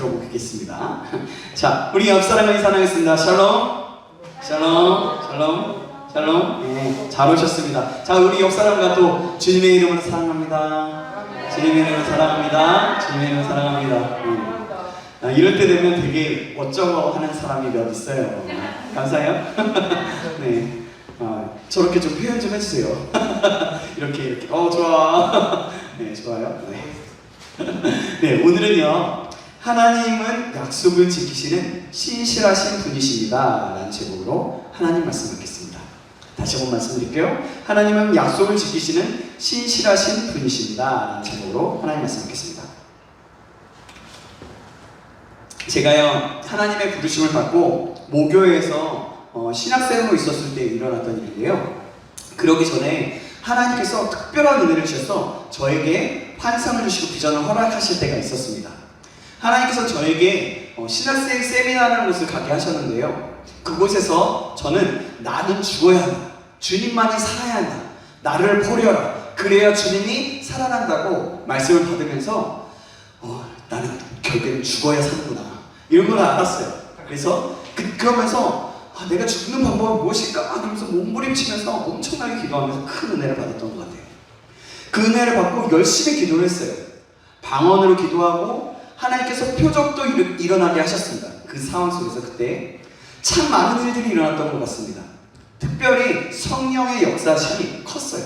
들어보겠습니다. 자, 우리 옆 사람을 사랑하겠습니다. 샬롬, 샬롬, 샬롬, 샬롬. 네, 잘 오셨습니다. 자, 우리 옆 사람과 또 주님의 이름으로 사랑합니다. 주님의 이름으로 사랑합니다. 주님의 이름으로 사랑합니다. 이럴 때 되면 되게 어쩌고 하는 사람이 몇 있어요. 감사해요. 네, 저렇게 좀 표현 좀 해주세요. 이렇게 좋아. 네, 좋아요. 네. 네, 오늘은요, 하나님은 약속을 지키시는 신실하신 분이십니다 라는 제목으로 하나님 말씀 받겠습니다. 다시 한번 말씀드릴게요. 하나님은 약속을 지키시는 신실하신 분이십니다 라는 제목으로 하나님 말씀 받겠습니다. 제가요, 하나님의 부르심을 받고 모교회에서 신학생으로 있었을 때 일어났던 일인데요, 그러기 전에 하나님께서 특별한 은혜를 주셔서 저에게 환상을 주시고 비전을 허락하실 때가 있었습니다. 하나님께서 저에게 신학생 세미나라는 곳을 가게 하셨는데요, 그곳에서 저는 나는 죽어야 한다, 주님만이 살아야 한다, 나를 버려라, 그래야 주님이 살아난다고 말씀을 받으면서 나는 결국엔 죽어야 사는구나, 이런 걸 알았어요. 그래서 그러면서 내가 죽는 방법이 무엇일까? 그러면서 몸부림치면서 엄청나게 기도하면서 큰 은혜를 받았던 것 같아요. 그 은혜를 받고 열심히 기도를 했어요. 방언으로 기도하고 하나님께서 표적도 일어나게 하셨습니다. 그 상황 속에서 그때 참 많은 일들이 일어났던 것 같습니다. 특별히 성령의 역사심이 컸어요.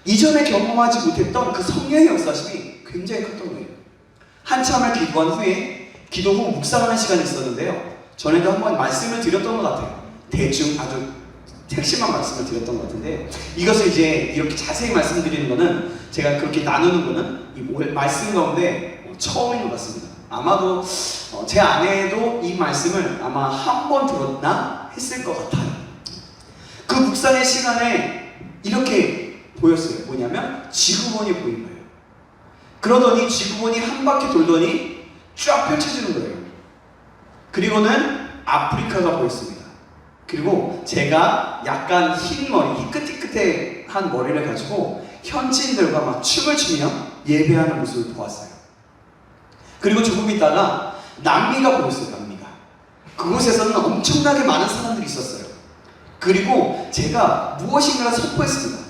이전에 경험하지 못했던 그 성령의 역사심이 굉장히 컸던 거예요. 한참을 기도한 후에 기도 후 묵상하는 시간이 있었는데요, 전에도 한번 말씀을 드렸던 것 같아요. 대충 아주 핵심만 말씀을 드렸던 것 같은데, 이것을 이제 이렇게 자세히 말씀드리는 거는, 제가 그렇게 나누는 거는 이 말씀 가운데 처음인 것 같습니다. 아마도 제 아내도 이 말씀을 아마 한 번 들었나 했을 것 같아요. 그 묵상의 시간에 이렇게 보였어요. 뭐냐면 지구본이 보인 거예요. 그러더니 지구본이 한 바퀴 돌더니 쫙 펼쳐지는 거예요. 그리고는 아프리카가 보였습니다. 그리고 제가 약간 흰 머리, 희끗희끗한 머리를 가지고 현지인들과 막 춤을 추며 예배하는 모습을 보았어요. 그리고 조금 있다가 남미가 보였어요. 남미가. 그곳에서는 엄청나게 많은 사람들이 있었어요. 그리고 제가 무엇인가를 선포했습니다.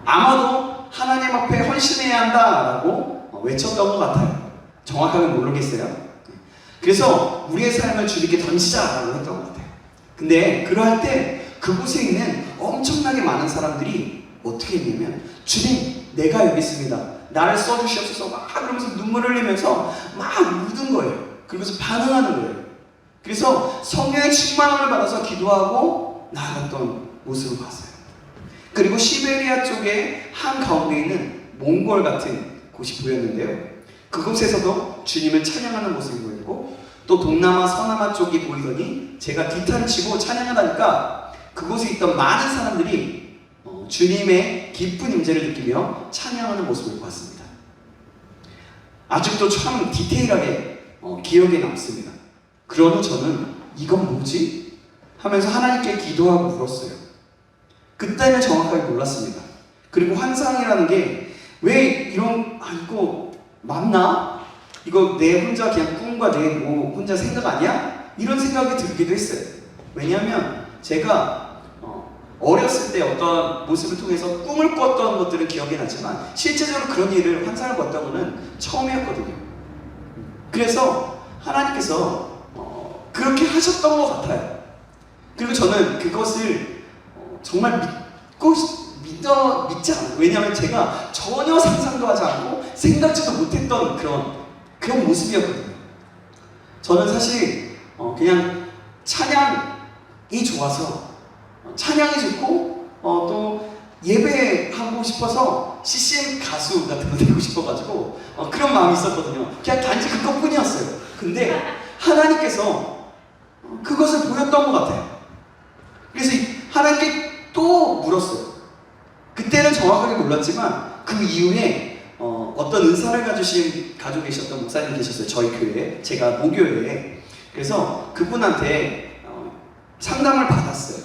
아마도 하나님 앞에 헌신해야 한다라고 외쳤던 것 같아요. 정확하게 모르겠어요. 그래서 우리의 삶을 주님께 던지자라고 했던 것 같아요. 근데 그러할 때 그곳에 있는 엄청나게 많은 사람들이 어떻게 했냐면, 주님, 내가 여기 있습니다, 나를 써주시옵소서, 막 그러면서 눈물을 흘리면서 막 우는 거예요. 그러면서 반응하는 거예요. 그래서 성령의 충만함을 받아서 기도하고 나아갔던 모습을 봤어요. 그리고 시베리아 쪽에 한가운데 있는 몽골 같은 곳이 보였는데요, 그곳에서도 주님을 찬양하는 모습이 보였고, 또 동남아, 서남아 쪽이 보이더니 제가 기타를 치고 찬양하다니까 그곳에 있던 많은 사람들이 주님의 깊은 임재를 느끼며 찬양하는 모습을 보았습니다. 아직도 참 디테일하게 기억에 남습니다. 그런 후 저는 이건 뭐지? 하면서 하나님께 기도하고 물었어요. 그때는 정확하게 몰랐습니다. 그리고 환상이라는 게 왜 이거 맞나? 이거 내 혼자 그냥 꿈과 내 혼자 생각 아니야? 이런 생각이 들기도 했어요. 왜냐하면 제가 어렸을 때 어떤 모습을 통해서 꿈을 꿨던 것들은 기억이 나지만 실제적으로 그런 일을 환상을 봤던 거는 처음이었거든요. 그래서 하나님께서 그렇게 하셨던 것 같아요. 그리고 저는 그것을 정말 믿지 않아요. 왜냐하면 제가 전혀 상상도 하지 않고 생각지도 못했던 그런 모습이었거든요. 저는 사실 그냥 찬양이 좋아서, 찬양이 좋고 또 예배하고 싶어서 CCM 가수 같은 거 되고 싶어가지고 그런 마음이 있었거든요. 그냥 단지 그것뿐이었어요. 근데 하나님께서 그것을 보였던 것 같아요. 그래서 하나님께 또 물었어요. 그때는 정확하게 몰랐지만 그 이후에 어떤 은사를 가지고 계셨던 목사님 계셨어요. 저희 교회에, 제가 모교회에. 그래서 그분한테 상담을 받았어요.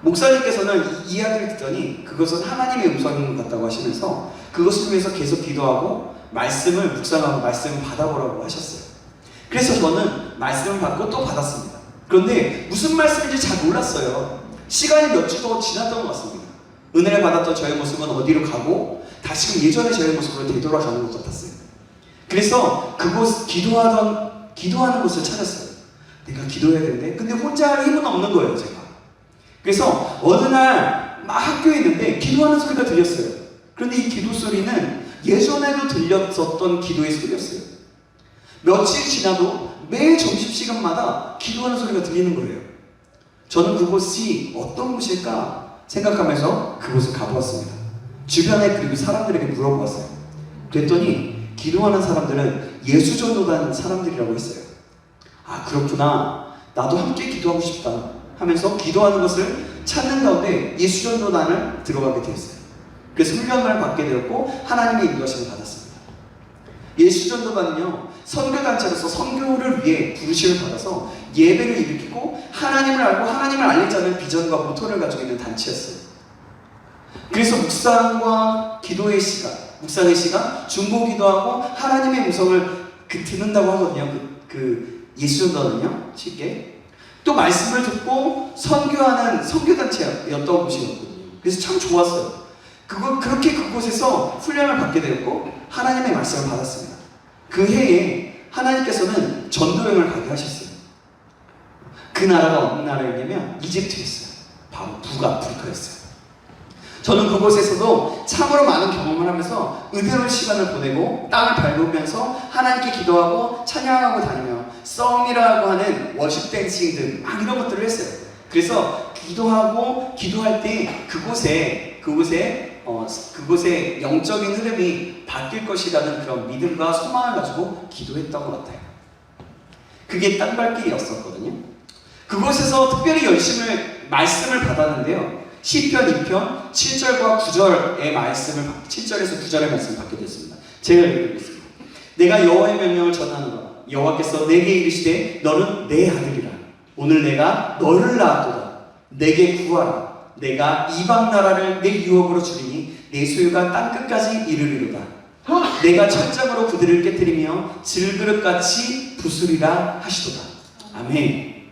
목사님께서는 이야기를 듣더니 그것은 하나님의 음성인 것 같다고 하시면서 그것을 위해서 계속 기도하고 말씀을 묵상하고 말씀을 받아보라고 하셨어요. 그래서 저는 말씀을 받고 또 받았습니다. 그런데 무슨 말씀인지 잘 몰랐어요. 시간이 몇 주 더 지났던 것 같습니다. 은혜를 받았던 저의 모습은 어디로 가고 다시금 예전의 저의 모습으로 되돌아가는 것 같았어요. 그래서 그곳 기도하는 곳을 찾았어요. 내가 기도해야 되는데 근데 혼자 할 힘은 없는 거예요, 제가. 그래서 어느 날 막 학교에 있는데 기도하는 소리가 들렸어요. 그런데 이 기도 소리는 예전에도 들렸었던 기도의 소리였어요. 며칠 지나도 매일 점심시간마다 기도하는 소리가 들리는 거예요. 저는 그곳이 어떤 곳일까 생각하면서 그곳을 가보았습니다. 주변에 그리고 사람들에게 물어보았어요. 그랬더니 기도하는 사람들은 예수전도단 사람들이라고 했어요. 아, 그렇구나. 나도 함께 기도하고 싶다 하면서 기도하는 것을 찾는 가운데 예수전도단을 들어가게 되었어요. 그래서 훈련을 받게 되었고 하나님의 인도하심을 받았습니다. 예수전도단은요, 선교단체로서 선교를 위해 부르심을 받아서 예배를 일으키고 하나님을 알고 하나님을 알리자는 비전과 모토를 가지고 있는 단체였어요. 그래서 묵상과 기도의 시간, 묵상의 시간, 중보 기도하고 하나님의 음성을 듣는다고 하거든요. 예수전도단은요, 쉽게. 또 말씀을 듣고 선교하는 선교단체였던 곳이었거든요. 그래서 참 좋았어요. 그렇게 그곳에서 훈련을 받게 되었고 하나님의 말씀을 받았습니다. 그 해에 하나님께서는 전도여행을 가게 하셨어요. 그 나라가 어느 나라였냐면 이집트였어요. 바로 북아프리카였어요. 저는 그곳에서도 참으로 많은 경험을 하면서 은혜로운 시간을 보내고 땅을 밟으면서 하나님께 기도하고 찬양하고 다니며 썸이라고 하는 워십 댄싱들 막 이런 것들을 했어요. 그래서 기도할 때 그곳의 영적인 흐름이 바뀔 것이라는 그런 믿음과 소망을 가지고 기도했던 것 같아요. 그게 땅밟기였었거든요. 그곳에서 특별히 말씀을 받았는데요. 시편 2편 7절과 9절의 말씀을 7절에서 9절의 말씀을 받게 됐습니다. 제가 읽겠습니다. 내가 여호와의 명령을 전하노라. 여호와께서 내게 이르시되 너는 내 아들이라. 오늘 내가 너를 낳았도다. 내게 구하라. 내가 이방 나라를 내 유업으로 주리니 내 소유가 땅끝까지 이르리로다. 내가 철장으로 그들을 깨뜨리며 질그릇같이 부수리라 하시도다. 아멘.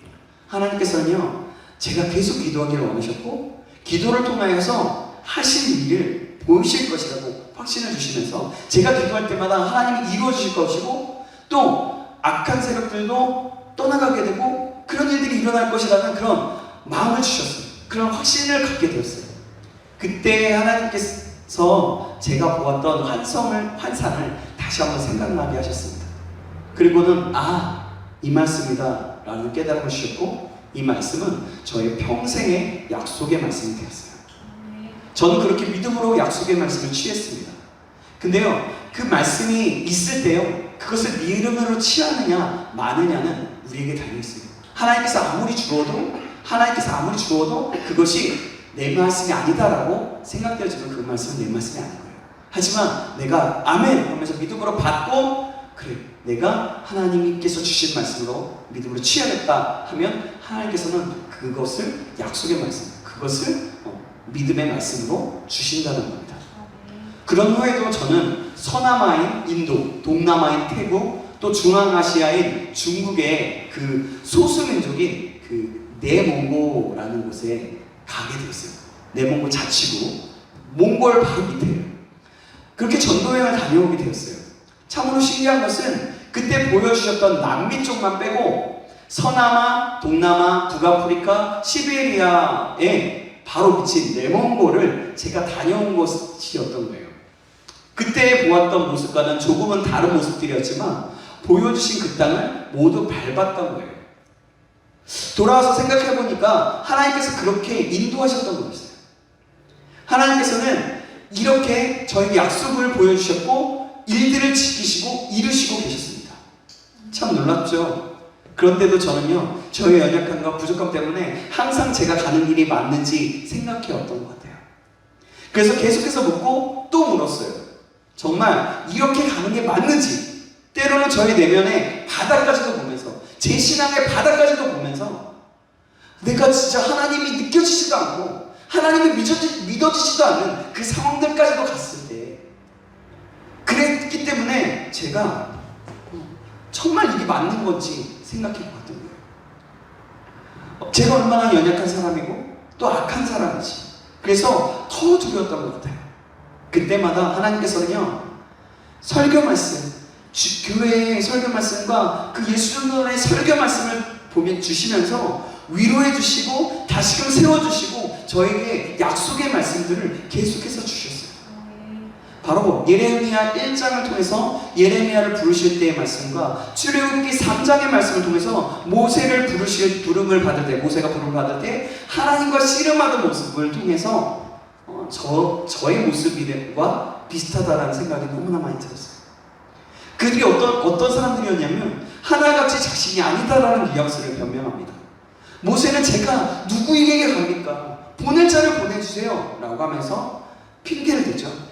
하나님께서는요, 제가 계속 기도하기를 원하셨고 기도를 통하여서 하실 일을 보이실 것이라고 확신을 주시면서 제가 기도할 때마다 하나님이 이루어주실 것이고 또 악한 세력들도 떠나가게 되고 그런 일들이 일어날 것이라는 그런 마음을 주셨어요. 그런 확신을 갖게 되었어요. 그때 하나님께서 제가 보았던 환상을 다시 한번 생각나게 하셨습니다. 그리고는 이 말씀이다 라는 깨달음을 주셨고 이 말씀은 저의 평생의 약속의 말씀이 되었어요. 저는 그렇게 믿음으로 약속의 말씀을 취했습니다. 근데요, 그 말씀이 있을 때요, 그것을 믿음으로 취하느냐 마느냐는 우리에게 달려있어요. 하나님께서 아무리 주어도 그것이 내 말씀이 아니다라고 생각되어지면 그 말씀은 내 말씀이 아닌 거예요. 하지만 내가 아멘 하면서 믿음으로 받고 그래, 내가 하나님께서 주신 말씀으로 믿음으로 취하겠다 하면 하나님께서는 그것을 약속의 말씀, 그것을 믿음의 말씀으로 주신다는 겁니다. 그런 후에도 저는 서남아인 인도, 동남아인 태국, 또 중앙아시아인 중국의 그 소수민족인 그 내몽고라는 곳에 가게 되었어요. 내몽고 자치구, 몽골 바로 밑에요. 그렇게 전도여행을 다녀오게 되었어요. 참으로 신기한 것은 그때 보여주셨던 남미 쪽만 빼고 서남아, 동남아, 북아프리카, 시베리아에 바로 미친 내몽고를 제가 다녀온 곳이었던 거예요. 그때 보았던 모습과는 조금은 다른 모습들이었지만 보여주신 그 땅을 모두 밟았던 거예요. 돌아와서 생각해보니까 하나님께서 그렇게 인도하셨던 거였어요. 하나님께서는 이렇게 저에게 약속을 보여주셨고 일들을 지키시고 이루시고 계셨습니다. 참 놀랍죠? 그런데도 저는요, 저의 연약함과 부족함 때문에 항상 제가 가는 길이 맞는지 생각해왔던 것 같아요. 그래서 계속해서 묻고 또 물었어요. 정말 이렇게 가는 게 맞는지, 때로는 저의 내면의 바닥까지도 보면서, 제 신앙의 바닥까지도 보면서 내가 진짜 하나님이 느껴지지도 않고 하나님이 믿어지지도 않는 그 상황들까지도 갔을 때 그랬기 때문에 제가 정말 이게 맞는 건지 생각해 봤던 거예요. 제가 얼마나 연약한 사람이고 또 악한 사람이지. 그래서 더 두려웠던 것 같아요. 그때마다 하나님께서는요, 설교 말씀, 교회의 설교 말씀과 그 예수전도의 설교 말씀을 보면 주시면서 위로해 주시고 다시금 세워주시고 저에게 약속의 말씀들을 계속해서 주셨어요. 바로 예레미야 1장을 통해서 예레미야를 부르실 때의 말씀과 출애굽기 3장의 말씀을 통해서 모세를 부름을 받을 때, 모세가 부름을 받을 때 하나님과 씨름하는 모습을 통해서 저의 모습과 비슷하다라는 생각이 너무나 많이 들었어요. 그들이 어떤 사람들이었냐면 하나같이 자신이 아니다라는 뉘앙스를 변명합니다. 모세는 제가 누구에게 갑니까? 보낼 자를 보내주세요 라고 하면서 핑계를 대죠.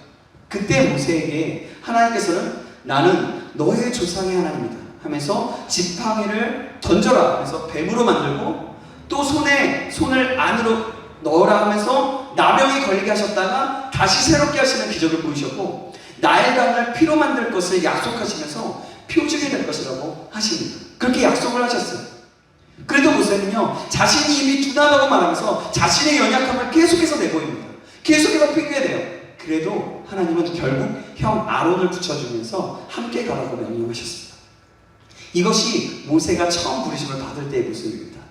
그때 모세에게 하나님께서는 나는 너의 조상의 하나님이다 하면서 지팡이를 던져라 하면서 뱀으로 만들고 또 손을 안으로 넣어라 하면서 나병이 걸리게 하셨다가 다시 새롭게 하시는 기적을 보이셨고 나일강을 피로 만들 것을 약속하시면서 표적이 될 것이라고 하십니다. 그렇게 약속을 하셨어요. 그래도 모세는요, 자신이 이미 둔하다고 말하면서 자신의 연약함을 계속해서 내보입니다. 계속해서 핑계대요. 그래도 하나님은 결국 형 아론을 붙여주면서 함께 가라고 명령하셨습니다. 이것이 모세가 처음 부르심을 받을 때의 모습입니다.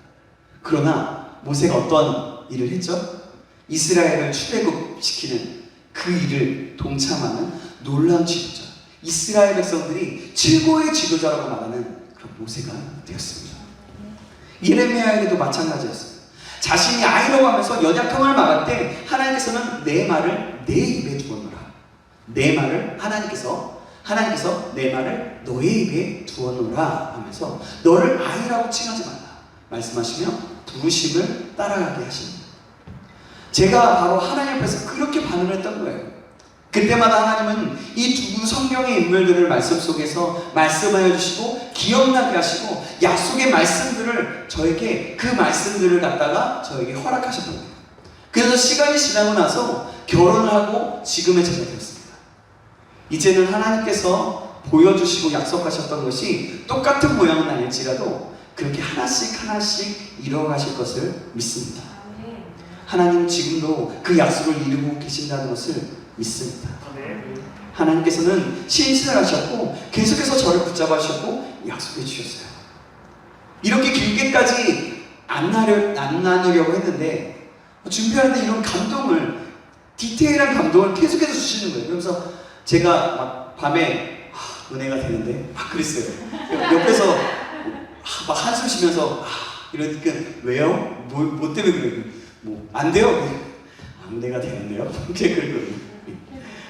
그러나 모세가 어떤 일을 했죠? 이스라엘을 출애굽시키는 그 일을 동참하는 놀라운 지도자, 이스라엘 백성들이 최고의 지도자라고 말하는 그런 모세가 되었습니다. 예레미야에게도 마찬가지였어요. 자신이 아이라고 하면서 연약함을 말할 때 하나님께서는 내 말을 내 입에 두어놓으라. 내 말을 하나님께서 내 말을 너의 입에 두어놓으라 하면서 너를 아이라고 칭하지 말라 말씀하시며 부르심을 따라가게 하십니다. 제가 바로 하나님 앞에서 그렇게 반응을 했던 거예요. 그때마다 하나님은 이 두 성경의 인물들을 말씀 속에서 말씀하여 주시고 기억나게 하시고 약속의 말씀들을 저에게 그 말씀들을 갖다가 저에게 허락하셨던 거예요. 그래서 시간이 지나고 나서 결혼을 하고 지금의 제가 되었습니다. 이제는 하나님께서 보여주시고 약속하셨던 것이 똑같은 모양은 아닐지라도 그렇게 하나씩 이루어가실 것을 믿습니다. 하나님은 지금도 그 약속을 이루고 계신다는 것을 믿습니다. 하나님께서는 신실하셨고 계속해서 저를 붙잡아 주셨고 약속해 주셨어요. 이렇게 길게까지 안 나누려고 했는데 준비하는데 이런 감동을, 디테일한 감동을 계속해서 주시는 거예요. 그래서 제가 막 밤에 은혜가 되는데 막 그랬어요. 옆에서 막 한숨 쉬면서 이러니까 왜요? 뭐 때문에 그래요? 뭐 안 돼요? 은혜가 되는데요? 이렇게 그랬거든요.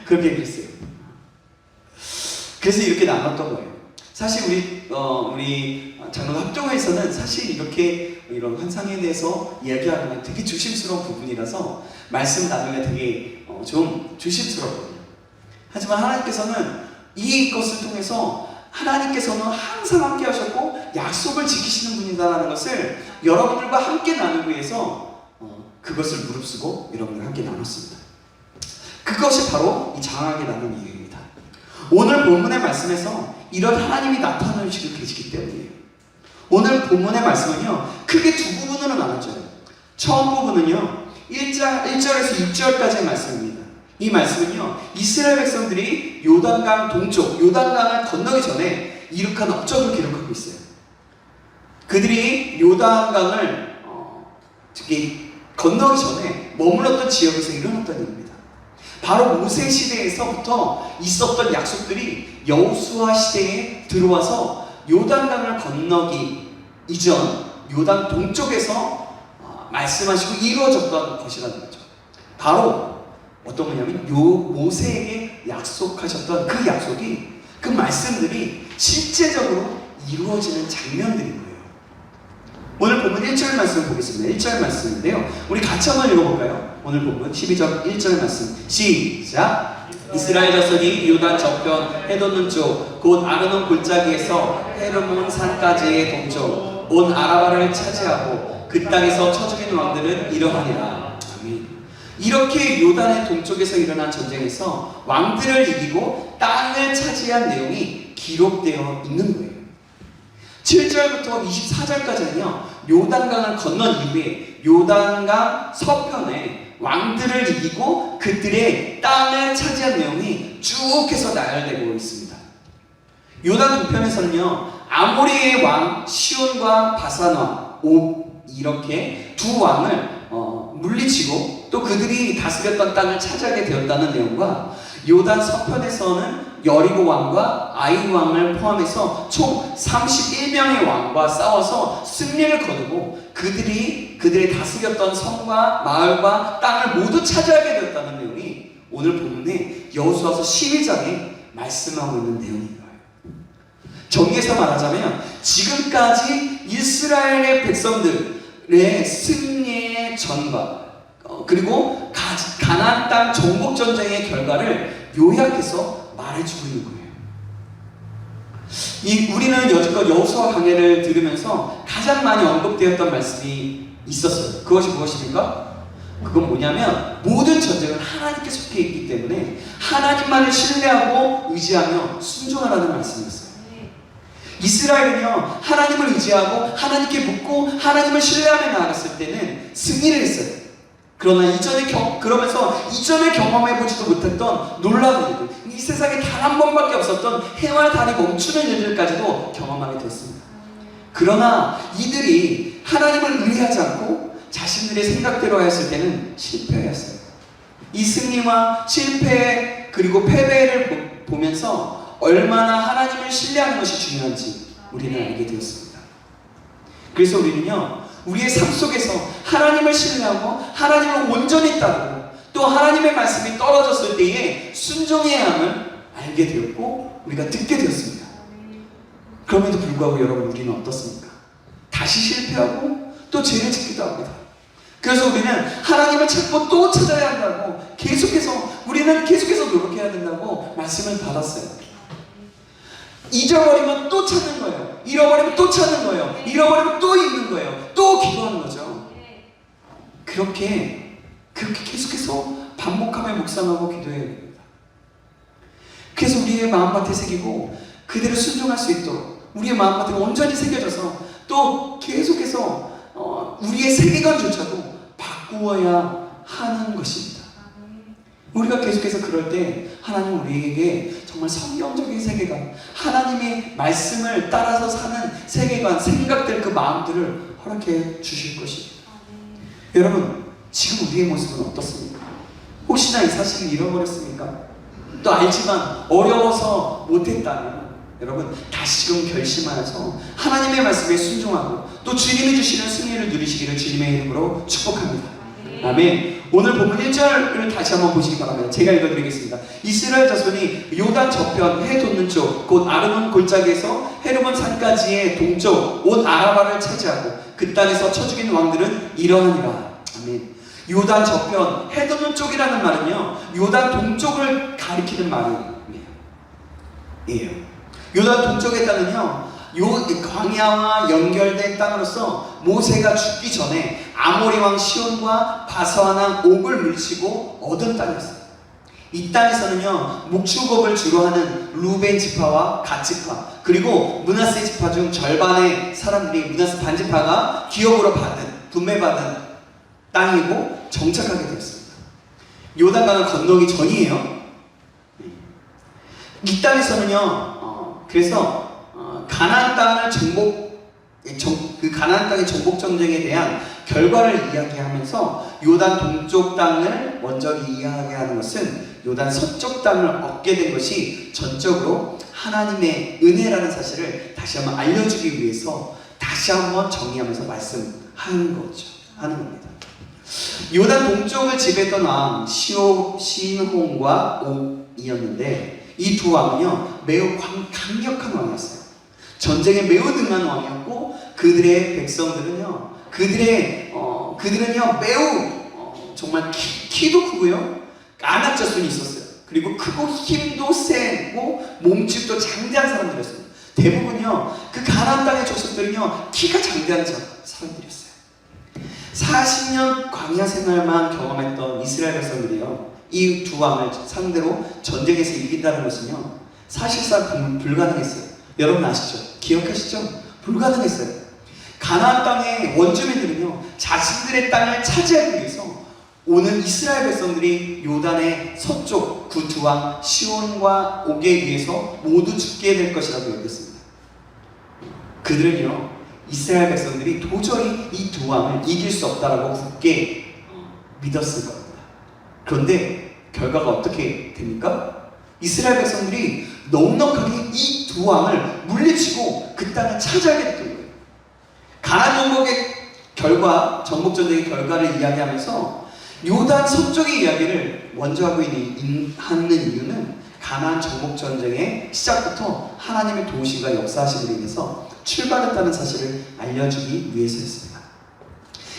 그렇게 그랬어요. 그래서 이렇게 나눴던 거예요. 사실 우리 장로가 합동회에서는 사실 이런 환상에 대해서 이야기하는 게 되게 조심스러운 부분이라서 말씀 나누기가 되게 좀 조심스럽거든요. 하지만 하나님께서는 이것을 통해서 하나님께서는 항상 함께 하셨고 약속을 지키시는 분이다라는 것을 여러분들과 함께 나누기 위해서 그것을 무릅쓰고 여러분들과 함께 나눴습니다. 그것이 바로 이 장하게 나눈 이유입니다. 오늘 본문의 말씀에서 이런 하나님이 나타나시고 계시기 때문이에요. 오늘 본문의 말씀은요, 크게 두 부분으로 나눠져요. 처음 부분은요, 1절에서 6절까지의 말씀입니다. 이 말씀은요, 이스라엘 백성들이 요단강 동쪽, 요단강을 건너기 전에 이룩한 업적을 기록하고 있어요. 그들이 요단강을 건너기 전에 머물렀던 지역에서 일어났던 일입니다. 바로 모세 시대에서부터 있었던 약속들이 여호수아 시대에 들어와서 요단강을 건너기 이전 요단 동쪽에서 말씀하시고 이루어졌던 것이라는 거죠. 바로 어떤 거냐면 모세에게 약속하셨던 그 약속이, 그 말씀들이 실제적으로 이루어지는 장면들인 거예요. 오늘 본문 1절 말씀을 보겠습니다. 1절 말씀인데요, 우리 같이 한번 읽어볼까요? 오늘 본문 12절 1절 말씀 시작! 이스라엘 자손이 요단 저편 해돋는 쪽 곧 아르논 골짜기에서 헤르몬 산까지의 동쪽 온 아라바를 차지하고 그 땅에서 쳐 죽인 왕들은 이러하니라. 아멘. 이렇게 요단의 동쪽에서 일어난 전쟁에서 왕들을 이기고 땅을 차지한 내용이 기록되어 있는 거예요. 7절부터 24절까지는요, 요단강을 건넌 이후에 요단강 서편에 왕들을 이기고 그들의 땅을 차지한 내용이 쭉 해서 나열되고 있습니다. 요단 동편에서는요, 아모리의 왕 시온과 바산 왕 옥, 이렇게 두 왕을 물리치고 또 그들이 다스렸던 땅을 차지하게 되었다는 내용과, 요단 서편에서는 여리고 왕과 아이 왕을 포함해서 총 31명의 왕과 싸워서 승리를 거두고 그들의 다스렸던 성과 마을과 땅을 모두 차지하게 되었다는 내용이 오늘 본문의 여호수아서 12장에 말씀하고 있는 내용인 거예요. 정리해서 말하자면 지금까지 이스라엘의 백성들의 승리의 전과 그리고 가나안 땅 정복 전쟁의 결과를 요약해서 말해주고 있는 거예요. 우리는 여지껏 여호수아 강해를 들으면서 가장 많이 언급되었던 말씀이 있었어요. 그것이 무엇입니까? 그건 뭐냐면 모든 전쟁은 하나님께 속해 있기 때문에 하나님만을 신뢰하고 의지하며 순종하라는 말씀이었어요. 이스라엘은요, 하나님을 의지하고 하나님께 묻고 하나님을 신뢰하며 나아갔을 때는 승리를 했어요. 그러나 그러면서 이전에 경험해보지도 못했던 놀라운 일들, 이 세상에 단 한 번밖에 없었던 해와 달이 멈추는 일들까지도 경험하게 됐습니다. 그러나 이들이 하나님을 의뢰하지 않고 자신들의 생각대로 하였을 때는 실패했어요. 이 승리와 실패 그리고 패배를 보면서 얼마나 하나님을 신뢰하는 것이 중요한지 우리는 알게 되었습니다. 그래서 우리는요, 우리의 삶 속에서 하나님을 신뢰하고 하나님을 온전히 따르고 또 하나님의 말씀이 떨어졌을 때에 순종해야 함을 알게 되었고 우리가 듣게 되었습니다. 그럼에도 불구하고 여러분, 우리는 어떻습니까? 다시 실패하고 또 죄를 짓기도 합니다. 그래서 우리는 하나님을 찾고 또 찾아야 한다고 우리는 계속해서 노력해야 된다고 말씀을 받았어요. 잊어버리면 또 찾는 거예요. 잃어버리면 또 찾는 거예요. 잃어버리면 또 잊는 거예요. 또 기도하는 거죠. 그렇게 계속해서 반복하며 묵상하고 기도해야 됩니다. 그래서 우리의 마음밭에 새기고 그대로 순종할 수 있도록 우리의 마음밭에 온전히 새겨져서 또 계속해서 우리의 세계관조차도 바꾸어야 하는 것입니다. 우리가 계속해서 그럴 때 하나님은 우리에게 정말 성경적인 세계관, 하나님의 말씀을 따라서 사는 세계관, 생각들, 그 마음들을 허락해 주실 것입니다. 여러분, 지금 우리의 모습은 어떻습니까? 혹시나 이 사실을 잃어버렸습니까? 또 알지만 어려워서 못했다면 여러분, 다시금 결심하여서 하나님의 말씀에 순종하고 또 주님이 주시는 승리를 누리시기를 주님의 이름으로 축복합니다. 아멘. 오늘 본문 1절을 다시 한번 보시기 바랍니다. 제가 읽어드리겠습니다. 이스라엘 자손이 요단 저편 해 돋는 쪽 곧 아르논 골짜기에서 헤르몬 산까지의 동쪽 온 아라바를 차지하고 그 땅에서 쳐 죽인 왕들은 이러하니라. 아멘. 요단 저편 해 돋는 쪽이라는 말은요, 요단 동쪽을 가리키는 말이에요. 요단 동쪽의 땅은요, 광야와 연결된 땅으로서 모세가 죽기 전에 아모리 왕 시온과 바산 왕 옥을 물리치고 얻은 땅이었어요. 이 땅에서는요, 목축업을 주로 하는 루벤 지파와 갓 지파 그리고 므낫세 지파 중 절반의 사람들이 므낫세 반지파가 기업으로 분배받은 땅이고 정착하게 되었습니다. 요단강을 건너기 전이에요. 이 땅에서는요, 그래서 가나안 땅을 그 가나안 땅의 정복 전쟁에 대한 결과를 이야기하면서 요단 동쪽 땅을 먼저 이야기하는 것은 요단 서쪽 땅을 얻게 된 것이 전적으로 하나님의 은혜라는 사실을 다시 한번 알려주기 위해서 다시 한번 정의하면서 말씀하는 겁니다. 요단 동쪽을 지배했던 왕 시인홍과 옥이었는데 이 두 왕은요, 매우 강력한 왕이었어요. 전쟁에 매우 능한 왕이었고 그들의 백성들은요, 그들은요 매우 정말 키도 크고요, 안악자손이 있었어요. 그리고 크고 힘도 세고 몸집도 장대한 사람들이었어요. 대부분요 그 가나안 땅의 족속들은요 키가 장대한 사람들이었어요. 40년 광야 생활만 경험했던 이스라엘 백성들이요, 이 두 왕을 상대로 전쟁에서 이긴다는 것은요, 사실상 불가능했어요. 여러분 아시죠? 기억하시죠? 불가능했어요. 가나안 땅의 원주민들은요, 자신들의 땅을 차지하기 위해서 오는 이스라엘 백성들이 요단의 서쪽 그 두 왕 시온과 옥에 의해서 모두 죽게 될 것이라고 여겼습니다. 그들은요, 이스라엘 백성들이 도저히 이 두 왕을 이길 수 없다라고 굳게 믿었을 겁니다. 그런데 결과가 어떻게 됩니까? 이스라엘 백성들이 넉넉하게 이 두 왕을 물리치고 그 땅을 차지하게 됐던 거예요. 가나안 정복의 결과, 정복 전쟁의 결과를 이야기하면서 요단 서쪽의 이야기를 먼저 하고 하는 이유는 가나안 정복 전쟁의 시작부터 하나님의 도우심과 역사하심으로 인해서 출발했다는 사실을 알려주기 위해서였습니다.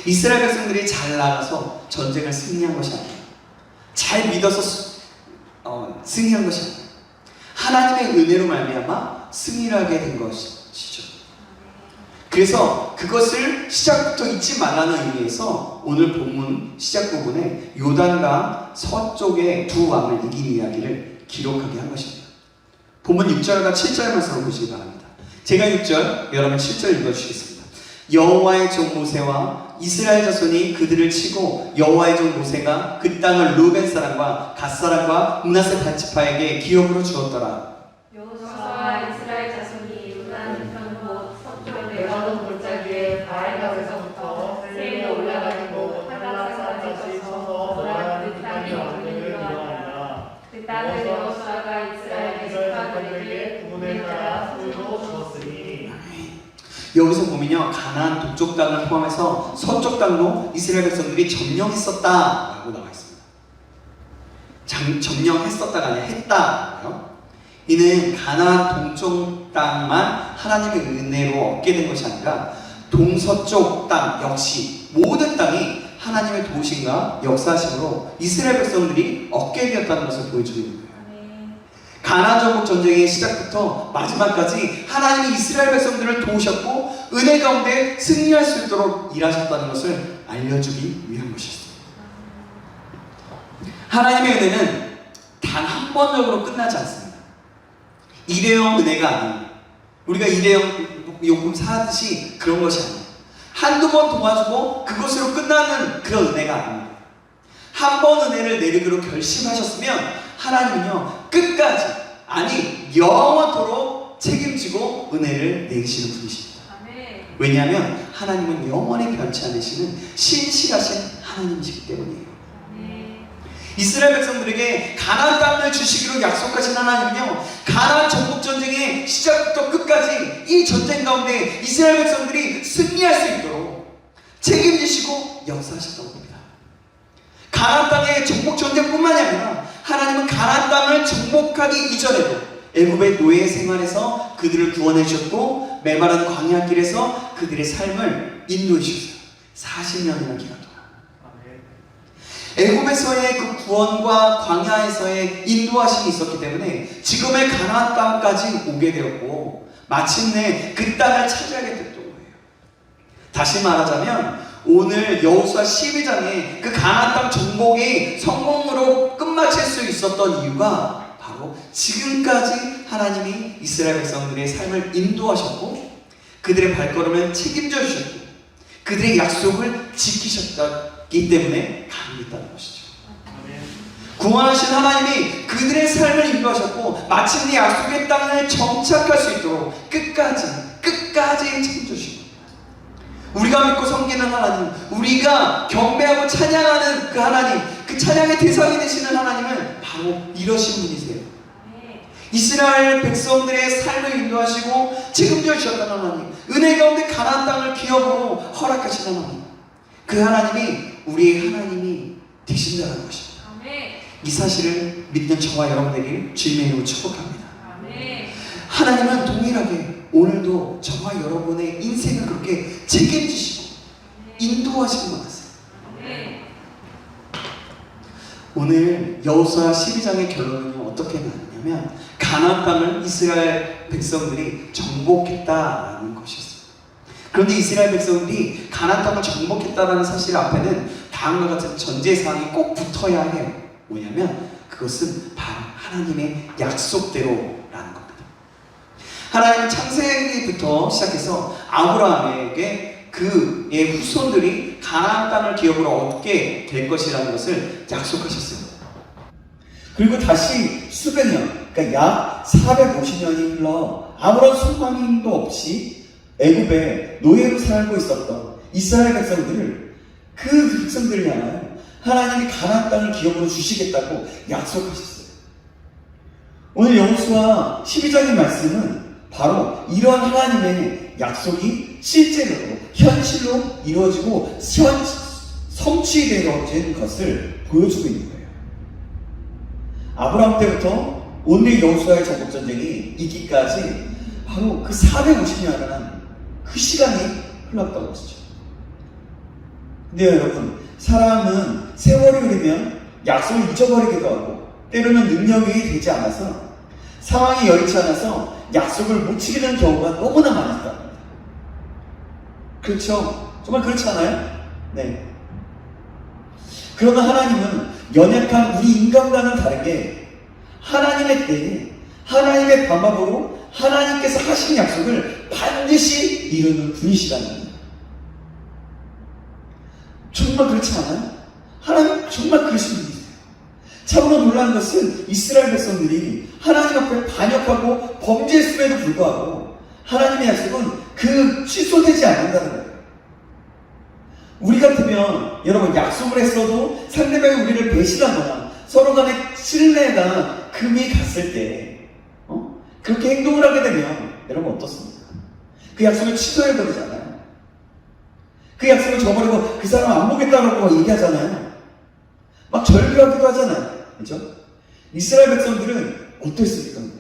이스라엘 백성들이 잘 나가서 전쟁을 승리한 것이 아니에요. 잘 믿어서 승리한 것이 아니에요. 하나님의 은혜로 말미암아 승리를 하게 된 것이죠. 그래서 그것을 시작부터 잊지 말라는 의미에서 오늘 본문 시작 부분에 요단강 서쪽의 두 왕을 이긴 이야기를 기록하게 한 것입니다. 본문 6절과 7절 말씀을 보시기 바랍니다. 제가 6절, 여러분 7절 읽어주시겠습니다. 여호와의 종 모세와 이스라엘 자손이 그들을 치고 여호와의 종 모세가 그 땅을 루벤 사람과 갓 사람과 므낫세 반지파에게 기업으로 주었더라. 여호수아와 이스라엘 자손이 요단 편곳 서쪽 메가돈 골짜기에 바알가에서부터 세일로 올라가는 곳 한락산까지 쳐서 모란 그 땅에 이르러하니라. 그 땅을 여호수아가 이스라엘 지파들에게 구분에 따라 소유로 주었으니. 여기서 보면요, 가나안 동쪽 땅을 포함해서 서쪽 땅도 이스라엘 백성들이 점령했었다라고 나와 있습니다. 점령했었다가 아니라 했다고요. 이는 가나안 동쪽 땅만 하나님의 은혜로 얻게 된 것이 아니라 동서쪽 땅 역시 모든 땅이 하나님의 도우심과 역사하심으로 이스라엘 백성들이 얻게 되었다는 것을 보여주고 있는 거예요. 가나안 정복 전쟁의 시작부터 마지막까지 하나님이 이스라엘 백성들을 도우셨고 은혜 가운데 승리할 수 있도록 일하셨다는 것을 알려주기 위한 것이었습니다. 하나님의 은혜는 단 한 번적으로 끝나지 않습니다. 일회용 은혜가 아니에요. 우리가 일회용 용품 사듯이 그런 것이 아니에요. 한두 번 도와주고 그것으로 끝나는 그런 은혜가 아닙니다. 한 번 은혜를 내리기로 결심하셨으면 하나님은요, 끝까지, 아니 영원토록 책임지고 은혜를 내리시는 분이십니다. 왜냐하면 하나님은 영원히 변치 않으시는 신실하신 하나님이시기 때문이에요. 이스라엘 백성들에게 가나안 땅을 주시기로 약속하신 하나님은요, 가나안 정복 전쟁의 시작부터 끝까지 이 전쟁 가운데 이스라엘 백성들이 승리할 수 있도록 책임지시고 역사하셨다고 합니다. 가나안 땅의 정복 전쟁뿐만이 아니라 하나님은 가나안 땅을 정복하기 이전에도 애굽의 노예 생활에서 그들을 구원해 주셨고 메마른 광야 길에서 그들의 삶을 인도해 주셨어요. 40년이나 기간 동안. 애굽에서의 그 구원과 광야에서의 인도하심이 있었기 때문에 지금의 가나안 땅까지 오게 되었고 마침내 그 땅을 차지하게 됐던 거예요. 다시 말하자면 오늘 여호수아 12장에 그 가나안 땅 정복이 성공으로 끝마칠 수 있었던 이유가 바로 지금까지 하나님이 이스라엘 백성들의 삶을 인도하셨고 그들의 발걸음을 책임져 주셨고 그들의 약속을 지키셨기 때문에 가능했다는 것이죠. 구원하신 하나님이 그들의 삶을 인도하셨고 마침내 약속의 땅을 정착할 수 있도록 끝까지 책임져 주신 겁니다. 우리가 믿고 섬기는 하나님, 우리가 경배하고 찬양하는 그 하나님, 그 찬양의 대상이 되시는 하나님은 바로 이러신 분이세요. 이스라엘 백성들의 삶을 인도하시고 책임져 주셨던 하나님, 은혜 가운데 가나안 땅을 기업으로 허락하신 하나님, 그 하나님이 우리의 하나님이 되신다는 것입니다. 이 사실을 믿는 저와 여러분들이 주님의 이름으로 축복합니다. 하나님은 동일하게 오늘도 저와 여러분의 인생을 그렇게 책임지시고 인도하시고 만났어요. 오늘 여호수아 12장의 결론은 어떻게 나왔냐면 가나안 땅을 이스라엘 백성들이 정복했다라는 것이었습니다. 그런데 이스라엘 백성들이 가나안 땅을 정복했다는 사실 앞에는 다음과 같은 전제 사항이 꼭 붙어야 해요. 뭐냐면 그것은 바로 하나님의 약속대로라는 겁니다. 하나님은 창세기부터 시작해서 아브라함에게 그의 후손들이 가나안 땅을 기업으로 얻게 될 것이라는 것을 약속하셨어요. 그리고 다시 수백 년, 그러니까 약 450년이 흘러 아무런 소망도 없이 애굽에 노예로 살고 있었던 이스라엘 백성들을 그 백성들을 향하여 하나님이 가나안 땅을 기업으로 주시겠다고 약속하셨어요. 오늘 여호수아 12장의 말씀은 바로 이러한 하나님의 약속이 실제로 현실로 이루어지고 성취되어진 것을 보여주고 있는 거예요. 아브라함 때부터 오늘 여호수아의 전국 전쟁이 있기까지 바로 그 450년이라는 그 시간이 흘렀다고 하시죠. 근데 여러분, 사람은 세월이 흐르면 약속을 잊어버리기도 하고 때로는 능력이 되지 않아서 상황이 여의치 않아서 약속을 못 지키는 경우가 너무나 많았다. 그렇죠? 정말 그렇지 않아요? 네. 그러나 하나님은 연약한 우리 인간과는 다르게 하나님의 때에 하나님의 방법으로 하나님께서 하신 약속을 반드시 이루는 분이시라는 거예요. 정말 그렇지 않아요? 하나님 정말 그러신 분이세요. 참으로 놀라운 것은 이스라엘 백성들이 하나님 앞에 반역하고 범죄했음에도 불구하고 하나님의 약속은 그 취소되지 않는다는 거예요. 우리 같으면 여러분 약속을 했어도 상대방이 우리를 배신하거나 서로 간에 신뢰가 금이 갔을 때 그렇게 행동을 하게 되면 여러분 어떻습니까? 그 약속을 취소해버리잖아요. 그 약속을 저버리고 그 사람 안 보겠다고 얘기하잖아요. 막 절규하기도 하잖아요. 그렇죠? 이스라엘 백성들은 어땠습니까?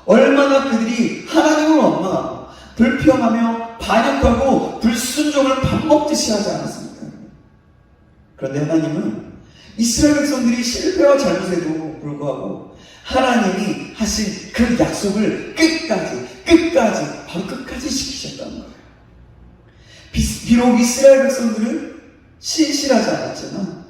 얼마나 그들이 하나님을 원망하고 불평하며 반역하고 불순종을 밥 먹듯이 하지 않았습니까? 그런데 하나님은 이스라엘 백성들이 실패와 잘못에도 불구하고 하나님이 하신 그 약속을 끝까지 지키셨다는 거예요. 비록 이스라엘 백성들은 신실하지 않았지만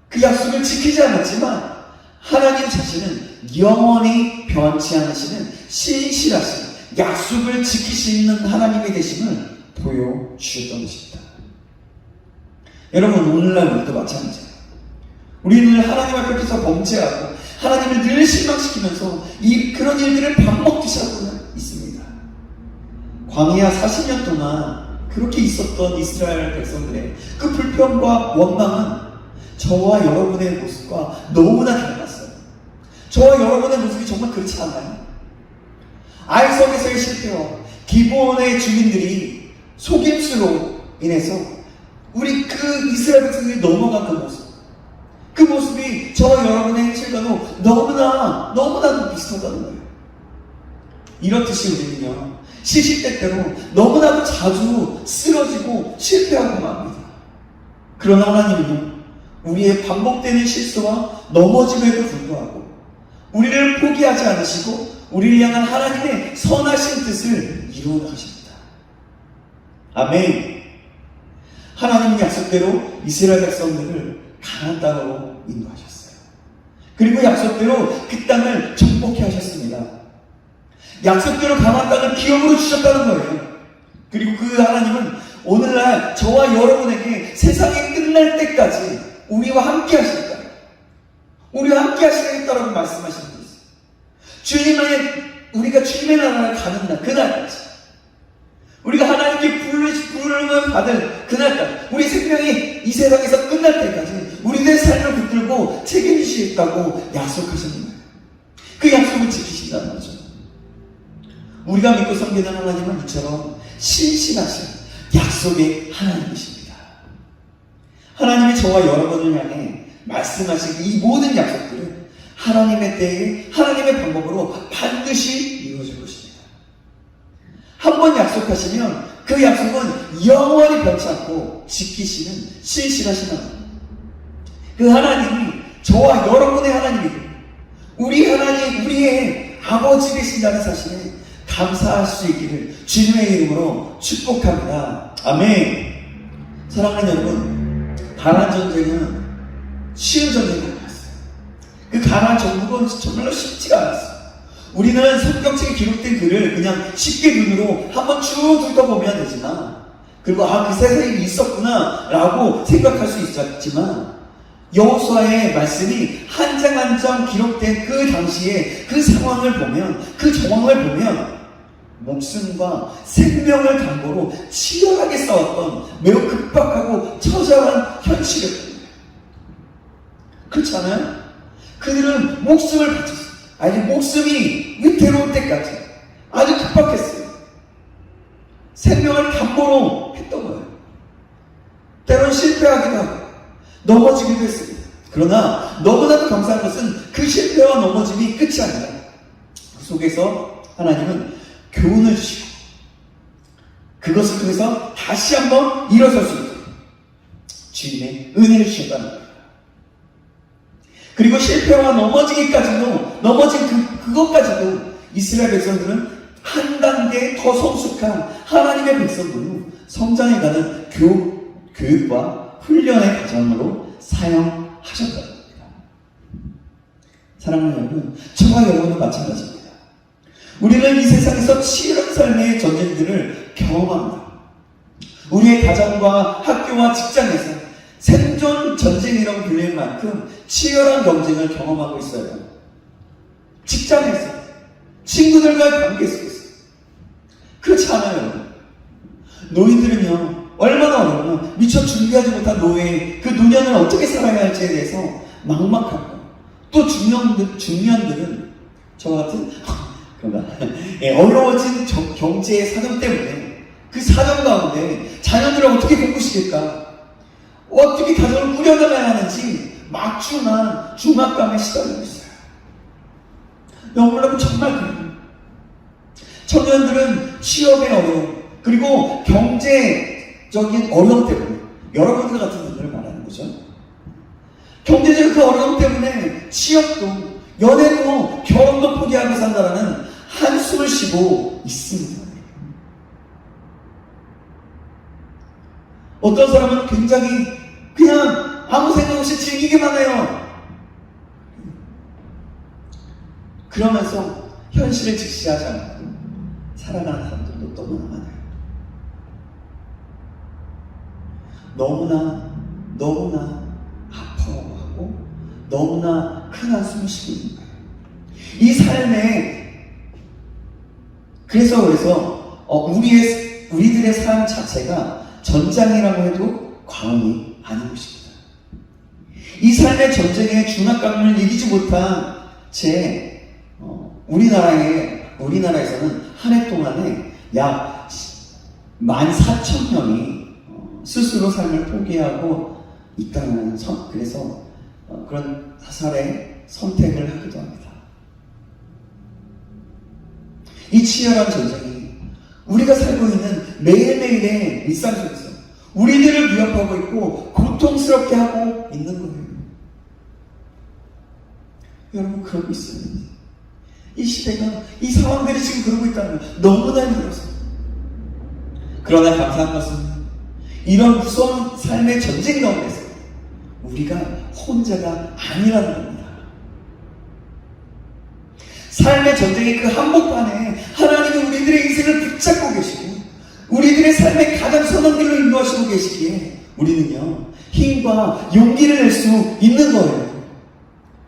그 약속을 지키지 않았지만 하나님 자신은 영원히 변치 않으시는 신실하신 약속을 지키시는 하나님이 되심을 보여주셨던 것입니다. 여러분 오늘날 우리도 마찬가지예요. 우리는 하나님 앞에서 범죄하고 하나님을 늘 실망시키면서 그런 일들을 밥 먹듯이 하고 있습니다. 광야 40년 동안 그렇게 있었던 이스라엘 백성들의 그 불평과 원망은 저와 여러분의 모습과 너무나 닮았어요. 저와 여러분의 모습이 정말 그렇지 않아요? 아이성에서의 실패와 기브온의 주민들이 속임수로 인해서 우리 그 이스라엘 백성들이 넘어간 그 모습이 저와 여러분의 행실과도 너무나도 비슷하다는 거예요. 이렇듯이 우리는요 시시때때로 너무나도 자주 쓰러지고 실패하고 맙니다. 그러나 하나님은요 우리의 반복되는 실수와 넘어짐에도 불구하고 우리를 포기하지 않으시고 우리를 향한 하나님의 선하신 뜻을 이루어 가십니다. 아멘. 하나님은 약속대로 이스라엘 백성들을 가나안 땅으로 인도하셨어요. 그리고 약속대로 그 땅을 정복해 하셨습니다. 약속대로 가나안 땅을 기업으로 주셨다는 거예요. 그리고 그 하나님은 오늘날 저와 여러분에게 세상이 끝날 때까지 우리와 함께 하시겠다. 우리와 함께 하시겠다라고 말씀하시는 거예요. 우리가 주님의 나라를 가는 날, 그날까지. 우리가 하나님께 부름을 받을 그날까지. 우리 생명이 이 세상에서 끝날 때까지 우리의 삶을 붙들고 책임지시겠다고 약속하시는 거예요. 그 약속을 지키신다는 거죠. 우리가 믿고 섬기는 하나님은 이처럼 신실하신 약속의 하나님이십니다. 하나님이 저와 여러분을 향해 말씀하신 이 모든 약속들은 하나님의 때에 하나님의 방법으로 반드시 이루어질 것입니다. 한 번 약속하시면 그 약속은 영원히 변치 않고 지키시는 신실하신 하나님. 그 하나님이 저와 여러분의 하나님이고 우리 하나님, 우리의 아버지 되신다는 사실에 감사할 수 있기를 주님의 이름으로 축복합니다. 아멘. 사랑하는 여러분, 가나안 전쟁은 쉬운 전쟁이 아니었어요. 그 가나안 정복은 정말로 쉽지가 않았어요. 우리는 성경책에 기록된 글을 그냥 쉽게 눈으로 한번 쭉 훑어보면 되지만, 그리고 그 세상에 있었구나 라고 생각할 수 있었지만, 여호수아의 말씀이 한 장 한 장 기록된 그 당시에 그 상황을 보면, 그 정황을 보면 목숨과 생명을 담보로 치열하게 싸웠던 매우 급박하고 처절한 현실이었습니다. 그렇지 않아요? 그들은 목숨을 바쳤어요. 아니, 목숨이 위태로울 때까지 아주 급박했어요. 생명을 담보로 했던 거예요. 때론 실패하기도 하고 넘어지기도 했습니다. 그러나 너무나도 감사한 것은 그 실패와 넘어짐이 끝이 아니라 그 속에서 하나님은 교훈을 주시고 그것을 통해서 다시 한번 일어설 수 있도록 주님의 은혜를 주셨다는 거예요. 그리고 실패와 넘어진 그것까지도 이스라엘 백성들은 한 단계 더 성숙한 하나님의 백성으로 성장해가는 교육과 훈련의 과정으로 사용하셨다는 겁니다. 사랑하는 여러분, 저와 여러분은 마찬가지입니다. 우리는 이 세상에서 치열한 삶의 전쟁들을 경험합니다. 우리의 가정과 학교와 직장에서 생존 전쟁이라고 불릴 만큼 치열한 경쟁을 경험하고 있어요. 직장에서, 친구들과의 관계 속에서. 그렇지 않아요. 노인들은요, 얼마나 어려우면 미처 준비하지 못한 노예의 그 노년을 어떻게 살아야 할지에 대해서 막막하고, 또 중년들은 저와 같은 어려워진 경제의 사정 때문에 그 사정 가운데 자녀들을 어떻게 바꾸시겠까, 어떻게 가정을 꾸려나가야 하는지 막중한 중압감에 시달리고 있어요. 너무나도 정말 그래요. 청년들은 취업의 어려움, 그리고 경제적인 어려움 때문에, 여러분들 같은 분들을 말하는 거죠. 경제적인 그 어려움 때문에 취업도, 연애도, 결혼도 포기하고 산다라는 한숨을 쉬고 있습니다. 어떤 사람은 굉장히 그냥 아무 생각 없이 즐기기만 해요. 그러면서 현실을 직시하지 않고 살아가는 사람들도 너무나 많아요. 너무나 아파하고 너무나 큰 한숨을 쉬고 있는 거예요. 이 삶에 그래서 우리들의 삶 자체가 전장이라고 해도 과언이 아닌 것입니다. 이 삶의 전쟁의 중압감을 이기지 못한 채 우리나라에서는 한 해 동안에 약 14,000명이 스스로 삶을 포기하고 있다는 그래서 그런 사살의 선택을 하기도 합니다. 이 치열한 전쟁이 우리가 살고 있는 매일매일의 일상 속에서 우리들을 위협하고 있고 고통스럽게 하고 있는 거예요. 여러분, 그러고 있어요. 이 시대가, 이 상황들이 지금 그러고 있다는 걸 너무나 힘들어서. 그러나 감사한 것은 이런 무서운 삶의 전쟁 가운데서 우리가 혼자가 아니라는 겁니다. 삶의 전쟁의 그 한복판에 하나님은 우리들의 인생을 붙잡고 계시고 우리들의 삶의 가장 선한 길로 인도하시고 계시기에 우리는요, 힘과 용기를 낼 수 있는 거예요.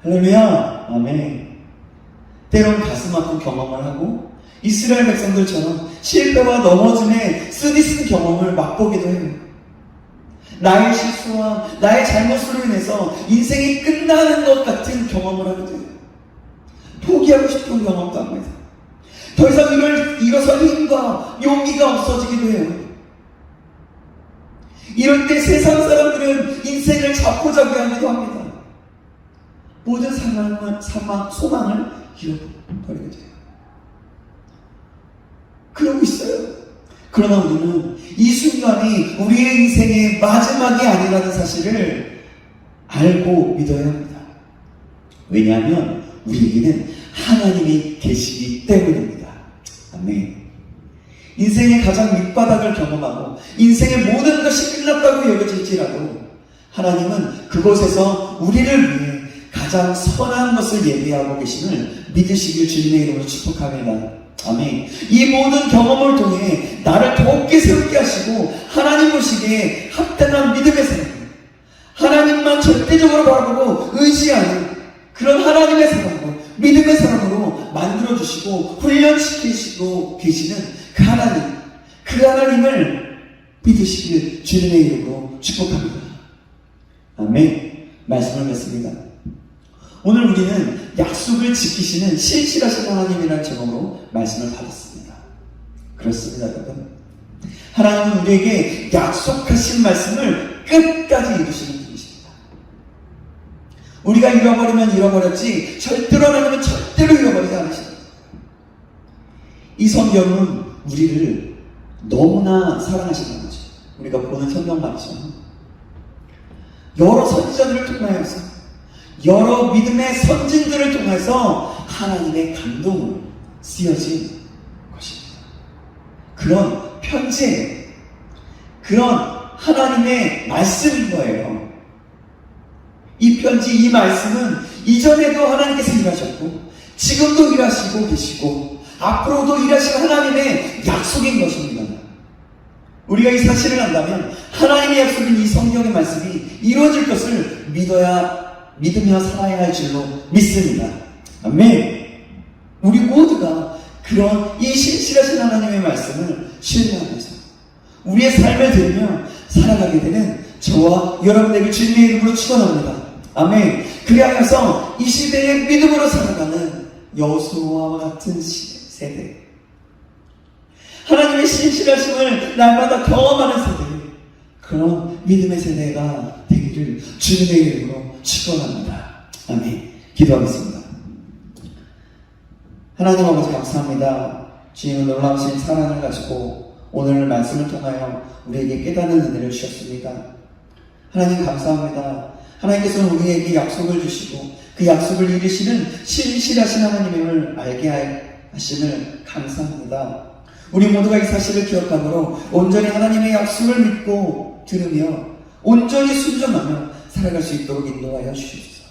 할렐루야, 아멘. 때론 가슴 아픈 경험을 하고 이스라엘 백성들처럼 실패와 넘어짐의 쓰디쓴 경험을 맛보기도 해요. 나의 실수와 나의 잘못으로 인해서 인생이 끝나는 것 같은 경험을 하기도 해요. 포기하고 싶은 경험도 합니다. 더 이상 일어설 힘과 용기가 없어지기도 해요. 이럴 때 세상 사람들은 인생을 자포자기하기도 합니다. 모든 소망을 잃어버리게 돼요. 그러고 있어요. 그러나 우리는 이 순간이 우리의 인생의 마지막이 아니라는 사실을 알고 믿어야 합니다. 왜냐하면 우리에게는 하나님이 계시기 때문입니다. 아멘. 인생의 가장 밑바닥을 경험하고 인생의 모든 것이 끝났다고 여겨질지라도 하나님은 그곳에서 우리를 위해 가장 선한 것을 예비하고 계심을 믿으시길 주님의 이름으로 축복합니다. 아멘. 이 모든 경험을 통해 나를 더욱게 새롭게 하시고 하나님 보시기에 합당한 믿음의 사람, 하나님만 절대적으로 바라보고 의지하는 그런 하나님의 사람으로, 믿음의 사람으로 만들어주시고 훈련시키시고 계시는 그 하나님을 믿으시길 주님의 이름으로 축복합니다. 아멘. 말씀을 맺습니다. 오늘 우리는 약속을 지키시는 신실하신 하나님이라는 제목으로 말씀을 받았습니다. 그렇습니다, 여러분. 하나님은 우리에게 약속하신 말씀을 끝까지 이루시는 분이십니다. 우리가 잃어버리면 잃어버렸지 절대로 하나님은 절대로 잃어버리지 않으십니다. 이 성경은 우리를 너무나 사랑하시는 거죠. 우리가 보는 성경 맞죠? 여러 선지자들을 통하여서 여러 믿음의 선진들을 통해서 하나님의 감동으로 쓰여진 것입니다. 그런 편지예요. 그런 하나님의 말씀인 거예요. 이 편지, 이 말씀은 이전에도 하나님께서 일하셨고 지금도 일하시고 계시고 앞으로도 일하실 하나님의 약속인 것입니다. 우리가 이 사실을 안다면 하나님의 약속인 이 성경의 말씀이 이루어질 것을 믿으며 살아야 할 줄로 믿습니다. 아멘. 우리 모두가 그런 이 신실하신 하나님의 말씀을 신뢰하면서 우리의 삶을 들으며 살아가게 되는 저와 여러분에게 주님의 이름으로 축원합니다. 아멘. 그리하여서 이 시대에 믿음으로 살아가는 여호수아와 같은 세대, 하나님의 신실하심을 날마다 경험하는 세대, 그런 믿음의 세대가 되기를 주님의 이름으로 축원합니다. 아멘. 기도하겠습니다. 하나님 아버지 감사합니다. 주님은 놀라우신 사랑을 가지고 오늘 말씀을 통하여 우리에게 깨닫는 은혜를 주셨습니다. 하나님 감사합니다. 하나님께서는 우리에게 약속을 주시고 그 약속을 이루시는 신실하신 하나님임을 알게 하심을 감사합니다. 우리 모두가 이 사실을 기억함으로 온전히 하나님의 약속을 믿고 들으며 온전히 순종하며 살아갈 수 있도록 인도하여 주시옵소서.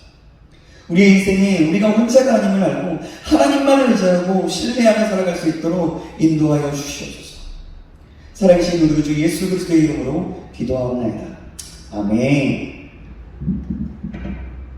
우리의 인생에 우리가 혼자가 아님을 알고 하나님만을 의지하고 신뢰하며 살아갈 수 있도록 인도하여 주시옵소서. 살아계신 우리 주 예수 그리스도의 이름으로 기도하옵나이다. 아멘.